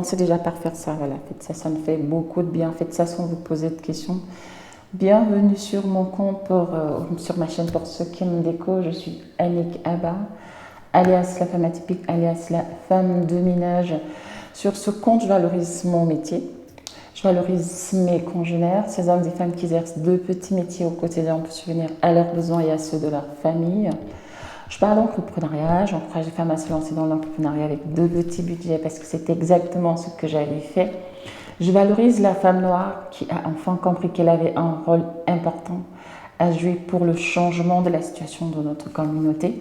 commencez déjà par faire ça. Voilà, faites ça, ça me fait beaucoup de bien. Faites ça sans vous poser de questions. Bienvenue sur mon compte, sur ma chaîne pour ceux qui me découvrent. Je suis Annick Abba, alias la femme atypique, alias la femme de ménage. Sur ce compte, je valorise mon métier. Je valorise mes congénères, ces hommes et femmes qui exercent de petits métiers au quotidien pour subvenir à leurs besoins et à ceux de leur famille. Je parle d'entrepreneuriat, j'encourage les femmes à se lancer dans l'entrepreneuriat avec de petits budgets parce que c'est exactement ce que j'avais fait. Je valorise la femme noire qui a enfin compris qu'elle avait un rôle important à jouer pour le changement de la situation de notre communauté.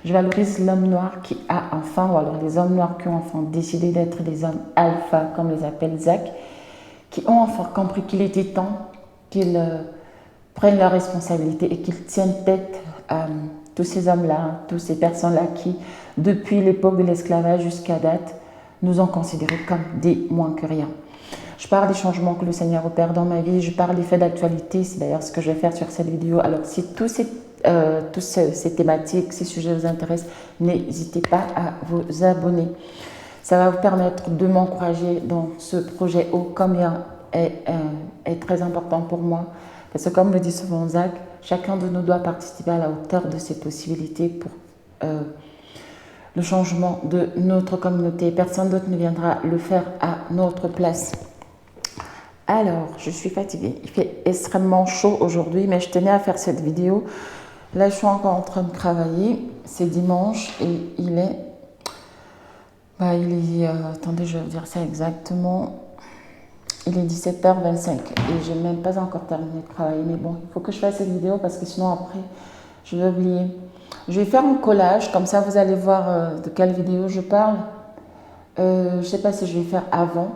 Je valorise l'homme noir qui a enfin, ou alors les hommes noirs qui ont enfin décidé d'être des hommes alpha, comme les appelle Zach, qui ont enfin compris qu'il était temps qu'ils prennent leurs responsabilités et qu'ils tiennent tête à tous ces hommes-là, toutes ces personnes-là qui, depuis l'époque de l'esclavage jusqu'à date, nous ont considérés comme des moins que rien. Je parle des changements que le Seigneur opère dans ma vie, je parle des faits d'actualité, c'est d'ailleurs ce que je vais faire sur cette vidéo. Alors si tous ces thématiques, ces sujets vous intéressent, n'hésitez pas à vous abonner. Ça va vous permettre de m'encourager dans ce projet ô combien est très important pour moi. Parce que comme le dit souvent Zach, chacun de nous doit participer à la hauteur de ses possibilités pour le changement de notre communauté. Personne d'autre ne viendra le faire à notre place. Alors, je suis fatiguée. Il fait extrêmement chaud aujourd'hui, mais je tenais à faire cette vidéo. Là, je suis encore en train de travailler. C'est dimanche et il est... attendez, je vais vous dire ça exactement. Il est 17h25 et je n'ai même pas encore terminé de travailler. Mais bon, il faut que je fasse cette vidéo parce que sinon après, je vais oublier. Je vais faire un collage, comme ça vous allez voir de quelle vidéo je parle. Je ne sais pas si je vais faire avant.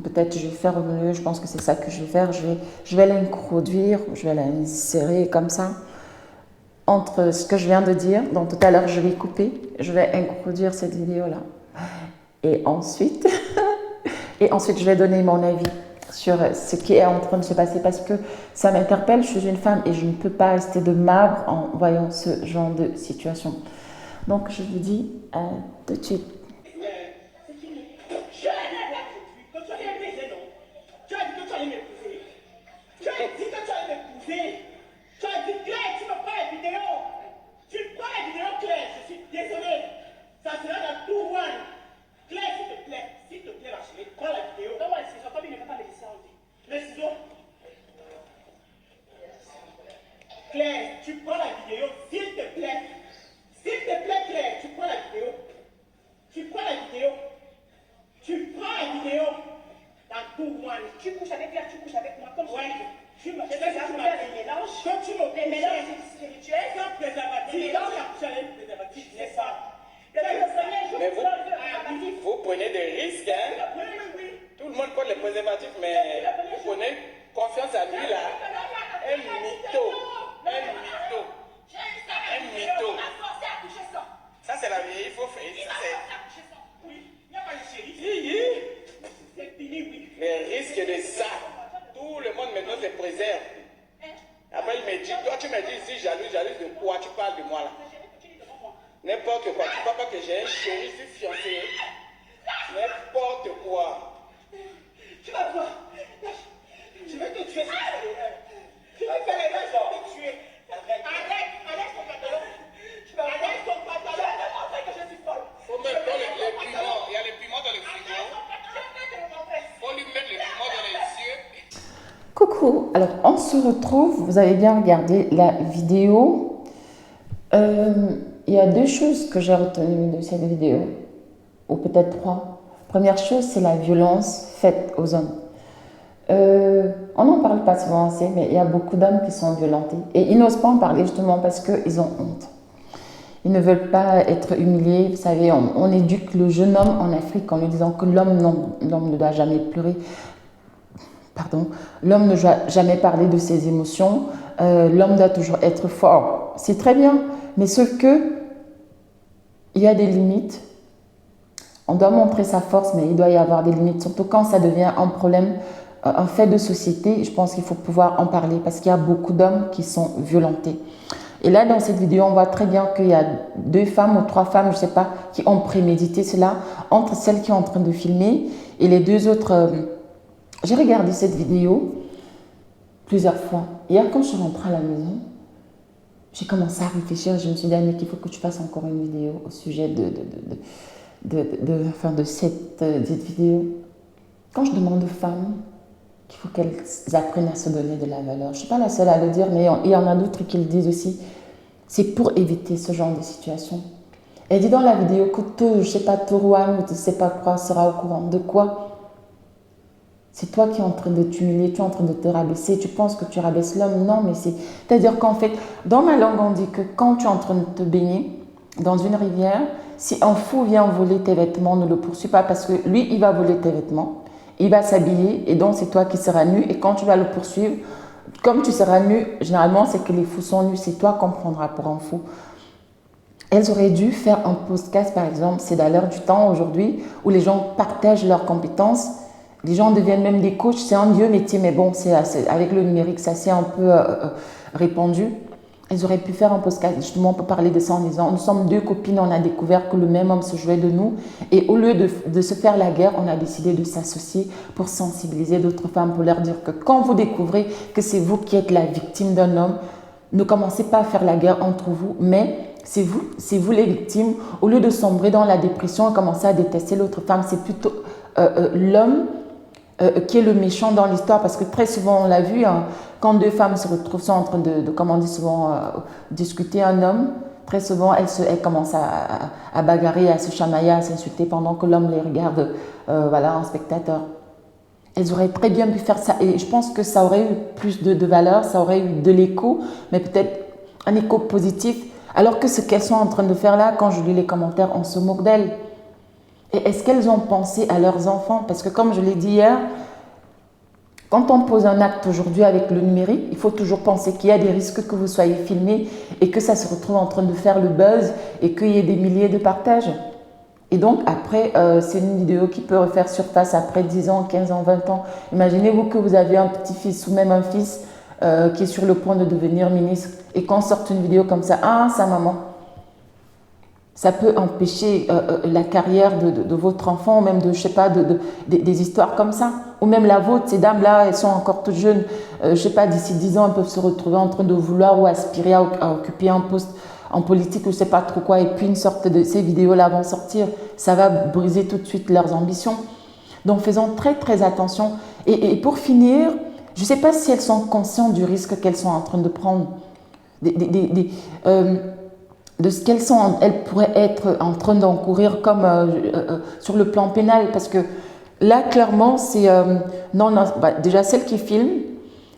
Peut-être je vais faire au milieu, je pense que c'est ça que je vais faire. Je vais l'introduire, je vais l'insérer comme ça. Entre ce que je viens de dire, donc tout à l'heure je vais couper, je vais introduire cette vidéo-là. Et ensuite, je vais donner mon avis sur ce qui est en train de se passer parce que ça m'interpelle, je suis une femme et je ne peux pas rester de marbre en voyant ce genre de situation. Donc je vous dis à tout de suite. Claire, tu prends la vidéo, s'il te plaît. S'il te plaît, Claire, tu prends la vidéo. Tu prends la vidéo. Tu prends la vidéo. Dans tout one. Tu couches avec Claire, tu couches avec moi. Comme ouais. Tu me fais ça, tu mélanges. Quand tu me mélanges spirituel, sans préservatif. Dans la challenge préservatif, n'est pas. Mais vous prenez des risques, hein? Tout le monde prend les préservatifs, mais vous prenez confiance à lui là. Un mytho. Un mytho. Un mytho. Ça c'est la vie, il faut faire. Oui, il n'y a pas de chérie. C'est fini, oui. Les risques de ça. Tout le monde maintenant se préserve. Après il me dit, toi tu me dis ici jalouse de quoi? Tu parles de moi là. N'importe quoi. Tu ne vois pas que j'ai un chéri, je suis fiancé. N'importe quoi. Tu vas voir. Je vais te tuer. Tu vas faire les gens te tuer. Arrête ton pantalon. Arrête ton pantalon. Je vais te montrer que je suis folle. Faut mettre les piments. Il y a les piments dans le frigo. Faut lui mettre les piments dans les yeux. Coucou, alors on se retrouve, vous avez bien regardé la vidéo. Il y a deux choses que j'ai retenues de cette vidéo, ou peut-être trois. Première chose, c'est la violence faite aux hommes. On n'en parle pas souvent assez, mais il y a beaucoup d'hommes qui sont violentés. Et ils n'osent pas en parler justement parce qu'ils ont honte. Ils ne veulent pas être humiliés. Vous savez, on éduque le jeune homme en Afrique en lui disant que l'homme ne doit jamais pleurer. Pardon, l'homme ne doit jamais parler de ses émotions. L'homme doit toujours être fort. C'est très bien, mais sauf que il y a des limites. On doit montrer sa force, mais il doit y avoir des limites. Surtout quand ça devient un problème, un fait de société, je pense qu'il faut pouvoir en parler parce qu'il y a beaucoup d'hommes qui sont violentés. Et là, dans cette vidéo, on voit très bien qu'il y a 2 femmes ou 3 femmes, je ne sais pas, qui ont prémédité cela. Entre celles qui sont en train de filmer, Et les deux autres, j'ai regardé cette vidéo plusieurs fois. Hier, quand je suis rentrée à la maison, j'ai commencé à réfléchir. Je me suis dit, Annick, il faut que tu fasses encore une vidéo au sujet de cette vidéo. Quand je demande aux femmes qu'il faut qu'elles apprennent à se donner de la valeur, je ne suis pas la seule à le dire, mais il y en a d'autres qui le disent aussi. C'est pour éviter ce genre de situation. Elle dit dans la vidéo que tout, je ne sais pas, tout roi ou tu ne sais pas quoi sera au courant. De quoi? C'est toi qui es en train de t'humilier, tu es en train de te rabaisser. Tu penses que tu rabaisses l'homme? Non, mais c'est-à-dire qu'en fait, dans ma langue, on dit que quand tu es en train de te baigner dans une rivière, si un fou vient voler tes vêtements, ne le poursuis pas parce que lui, il va voler tes vêtements. Il va s'habiller et donc c'est toi qui seras nu. Et quand tu vas le poursuivre, comme tu seras nu, généralement, c'est que les fous sont nus. C'est toi qu'on prendra pour un fou. Elles auraient dû faire un podcast, par exemple. C'est dans l'heure du temps aujourd'hui où les gens partagent leurs compétences. Les gens deviennent même des coachs. C'est un vieux métier, mais bon, avec le numérique, ça s'est un peu répandu. Elles auraient pu faire un podcast, justement, pour parler de ça en disant, nous sommes deux copines, on a découvert que le même homme se jouait de nous. Et au lieu de se faire la guerre, on a décidé de s'associer pour sensibiliser d'autres femmes, pour leur dire que quand vous découvrez que c'est vous qui êtes la victime d'un homme, ne commencez pas à faire la guerre entre vous, mais c'est vous les victimes. Au lieu de sombrer dans la dépression et commencer à détester l'autre femme, c'est plutôt l'homme qui est le méchant dans l'histoire, parce que très souvent, on l'a vu, hein, quand deux femmes se retrouvent, sont en train de comment on dit souvent, discuter un homme, très souvent, elles commencent à bagarrer, à se chamailler, à s'insulter pendant que l'homme les regarde, voilà, en spectateur. Elles auraient très bien pu faire ça, et je pense que ça aurait eu plus de valeur, ça aurait eu de l'écho, mais peut-être un écho positif, alors que ce qu'elles sont en train de faire là, quand je lis les commentaires, on se moque d'elles. Et est-ce qu'elles ont pensé à leurs enfants? Parce que comme je l'ai dit hier, quand on pose un acte aujourd'hui avec le numérique, il faut toujours penser qu'il y a des risques que vous soyez filmé et que ça se retrouve en train de faire le buzz et qu'il y ait des milliers de partages. Et donc après, c'est une vidéo qui peut refaire surface après 10 ans, 15 ans, 20 ans. Imaginez-vous que vous avez un petit-fils ou même un fils qui est sur le point de devenir ministre et qu'on sorte une vidéo comme ça, ah, sa maman. Ça peut empêcher la carrière de votre enfant, ou même de, je sais pas, des histoires comme ça. Ou même la vôtre, ces dames-là, elles sont encore toutes jeunes. Je sais pas, d'ici 10 ans, elles peuvent se retrouver en train de vouloir ou aspirer à occuper un poste en politique ou je sais pas trop quoi. Et puis une sorte de ces vidéos-là vont sortir. Ça va briser tout de suite leurs ambitions. Donc faisons très très attention. Et pour finir, je sais pas si elles sont conscientes du risque qu'elles sont en train de prendre. De ce elles pourraient être en train d'encourir comme sur le plan pénal, parce que là clairement c'est déjà celle qui filme,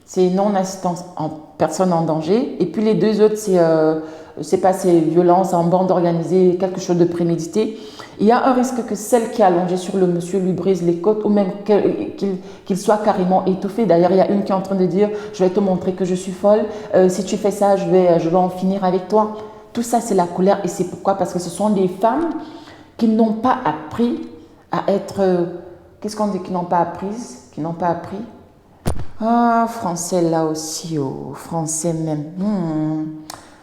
c'est non-assistance en personne en danger, et puis les deux autres c'est violence en bande organisée, quelque chose de prémédité. Il y a un risque que celle qui est allongée sur le monsieur lui brise les côtes ou même qu'il soit carrément étouffé. D'ailleurs, il y a une qui est en train de dire « je vais te montrer que je suis folle, si tu fais ça, je vais en finir avec toi ». Tout ça, c'est la colère et c'est pourquoi? Parce que ce sont des femmes qui n'ont pas appris à être… qu'est-ce qu'on dit? Qui n'ont pas appris. Ah, français là aussi, oh, français même.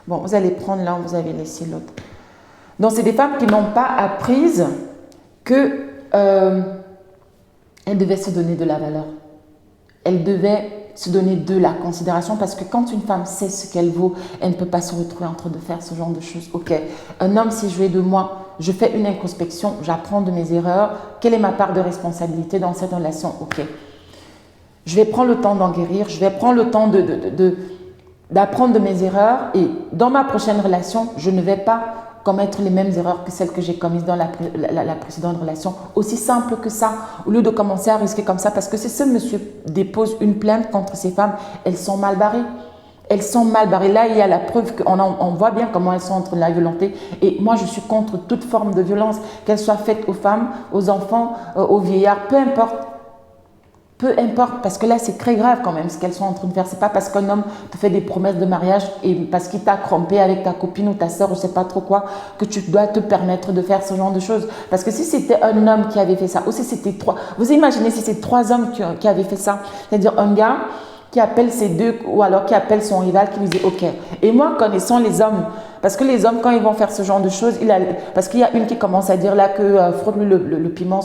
Bon, vous allez prendre là, vous avez laissé l'autre. Donc, c'est des femmes qui n'ont pas appris que elles devaient se donner de la valeur. Elles devaient se donner de la considération, parce que quand une femme sait ce qu'elle vaut, elle ne peut pas se retrouver en train de faire ce genre de choses. Ok, un homme s'est joué de moi, je fais une introspection, j'apprends de mes erreurs, quelle est ma part de responsabilité dans cette relation? Ok, je vais prendre le temps d'en guérir, je vais prendre le temps d'apprendre de mes erreurs, et dans ma prochaine relation, je ne vais pas commettre les mêmes erreurs que celles que j'ai commises dans la précédente relation. Aussi simple que ça, au lieu de commencer à risquer comme ça, parce que si ce monsieur dépose une plainte contre ces femmes, elles sont mal barrées. Elles sont mal barrées. Là, il y a la preuve qu'on voit bien comment elles sont en train de la violenter. Et moi, je suis contre toute forme de violence, qu'elle soit faite aux femmes, aux enfants, aux vieillards, peu importe. Peu importe, parce que là, c'est très grave quand même ce qu'elles sont en train de faire. C'est pas parce qu'un homme te fait des promesses de mariage et parce qu'il t'a trompé avec ta copine ou ta soeur ou je sais pas trop quoi, que tu dois te permettre de faire ce genre de choses. Parce que si c'était un homme qui avait fait ça, ou si c'était vous imaginez si c'est 3 hommes qui avaient fait ça, c'est-à-dire un gars qui appelle ses deux, ou alors qui appelle son rival, qui lui dit ok. Et moi, connaissant les hommes, Parce que les hommes, quand ils vont faire ce genre de choses, parce qu'il y a une qui commence à dire là que frotte-lui le piment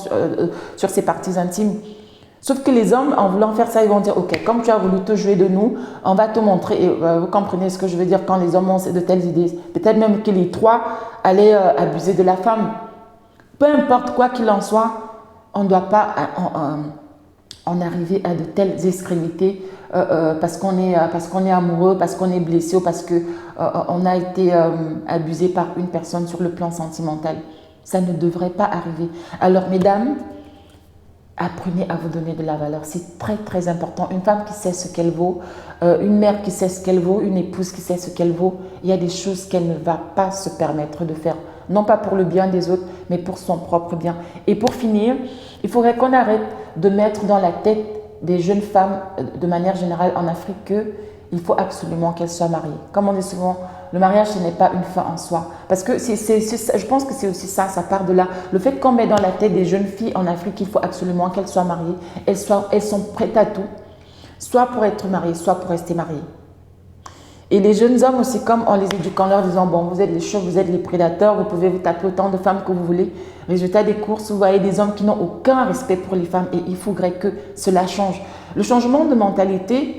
sur ses parties intimes. Sauf que les hommes, en voulant faire ça, ils vont dire, ok, comme tu as voulu te jouer de nous, on va te montrer, et vous comprenez ce que je veux dire quand les hommes ont de telles idées. Peut-être même que les trois allaient abuser de la femme. Peu importe quoi qu'il en soit, on ne doit pas en arriver à de telles extrémités parce qu'on est amoureux, parce qu'on est blessé ou parce qu'on a été abusé par une personne sur le plan sentimental. Ça ne devrait pas arriver. Alors, mesdames, apprenez à vous donner de la valeur. C'est très, très important. Une femme qui sait ce qu'elle vaut, une mère qui sait ce qu'elle vaut, une épouse qui sait ce qu'elle vaut, il y a des choses qu'elle ne va pas se permettre de faire. Non pas pour le bien des autres, mais pour son propre bien. Et pour finir, il faudrait qu'on arrête de mettre dans la tête des jeunes femmes, de manière générale en Afrique, qu'il faut absolument qu'elles soient mariées. Comme on dit souvent, le mariage, ce n'est pas une fin en soi. Parce que je pense que c'est aussi ça part de là. Le fait qu'on met dans la tête des jeunes filles en Afrique qu'il faut absolument qu'elles soient mariées, elles sont prêtes à tout, soit pour être mariées, soit pour rester mariées. Et les jeunes hommes aussi, comme on les éduque en leur disant, bon, vous êtes les chauves, vous êtes les prédateurs, vous pouvez vous taper autant de femmes que vous voulez. Résultat des courses, vous voyez des hommes qui n'ont aucun respect pour les femmes et il faudrait que cela change. Le changement de mentalité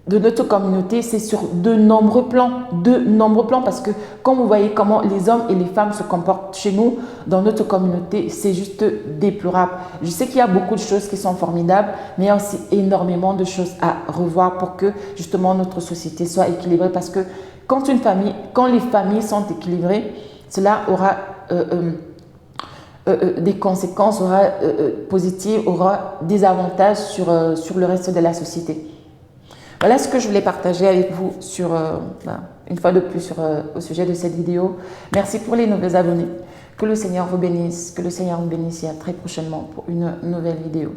de notre communauté, c'est sur de nombreux plans, parce que quand vous voyez comment les hommes et les femmes se comportent chez nous, dans notre communauté, c'est juste déplorable. Je sais qu'il y a beaucoup de choses qui sont formidables, mais il y a aussi énormément de choses à revoir pour que justement notre société soit équilibrée, parce que quand les familles sont équilibrées, cela aura des conséquences positives, aura des avantages sur le reste de la société. Voilà ce que je voulais partager avec vous une fois de plus au sujet de cette vidéo. Merci pour les nouveaux abonnés. Que le Seigneur vous bénisse. Que le Seigneur vous bénisse et à très prochainement pour une nouvelle vidéo.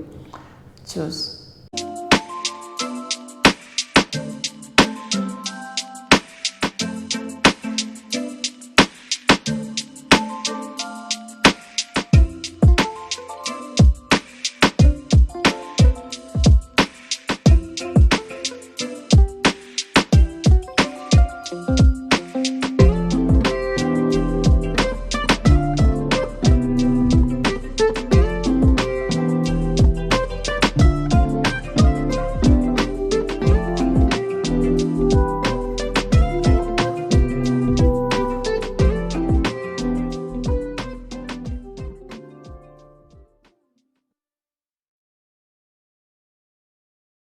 Tchuss.